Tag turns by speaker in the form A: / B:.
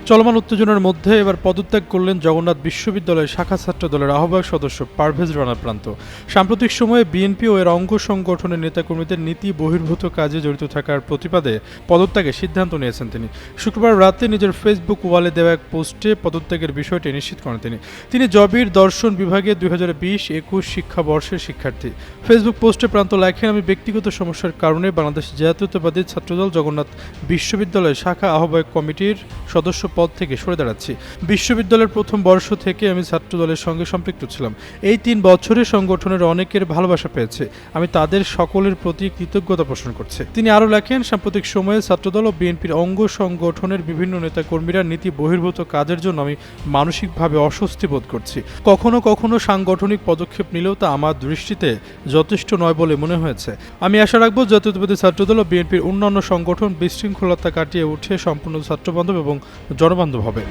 A: চলমান উত্তেজনার মধ্যে এবার পদত্যাগ করলেন জগন্নাথ বিশ্ববিদ্যালয়ের শাখা ছাত্র দলের আহ্বায়ক সদস্য পারভেজ রানা প্রান্ত। সাম্প্রতিক সময়ে বিএনপি ও এর অঙ্গ সংগঠনের নেতাকর্মীদের নীতি বহির্ভূত কাজে জড়িত থাকার প্রতিবাদে পদত্যাগের সিদ্ধান্ত নিয়েছেন তিনি। শুক্রবার রাতে নিজের ফেসবুক ওয়ালে দেওয়া এক পোস্টে পদত্যাগের বিষয়টি নিশ্চিত করেন তিনি জবির দর্শন বিভাগে 2020-21 শিক্ষাবর্ষের শিক্ষার্থী। ফেসবুক পোস্টে প্রান্ত লেখেন, আমি ব্যক্তিগত সমস্যার কারণে বাংলাদেশ জাতীয়তাবাদী ছাত্রদল জগন্নাথ বিশ্ববিদ্যালয়ের শাখা আহ্বায়ক কমিটির সদস্য পদ থেকে সরে দাঁড়াচ্ছি। বিশ্ববিদ্যালয়ের প্রথম বর্ষ থেকে আমি ছাত্রদলের সঙ্গে সম্পৃক্ত ছিলাম। এই 3 বছরে সংগঠনের অনেকের ভালোবাসা পেয়েছে। আমি তাদের সকলের প্রতি কৃতজ্ঞতা পোষণ করছি। তিনি আরও লেখেন, সাম্প্রতিক সময়ে ছাত্রদল ও বিএনপির অঙ্গ সংগঠনের বিভিন্ন নেতাকর্মীরা নীতি বহির্ভূত কাজের জন্য আমি মানসিকভাবে অস্বস্তি বোধ করছি। কখনো কখনো সাংগঠনিক পদক্ষেপ নিলেও তা আমার দৃষ্টিতে যথেষ্ট নয় বলে মনে হয়েছে। আমি আশা রাখবো জাতীয়তাবাদী ছাত্রদল ও বিএনপির অন্যান্য সংগঠন বিশৃঙ্খলতা কাটিয়ে উঠে সম্পূর্ণ ছাত্রবান্ধব এবং জনবান্ধব হবে।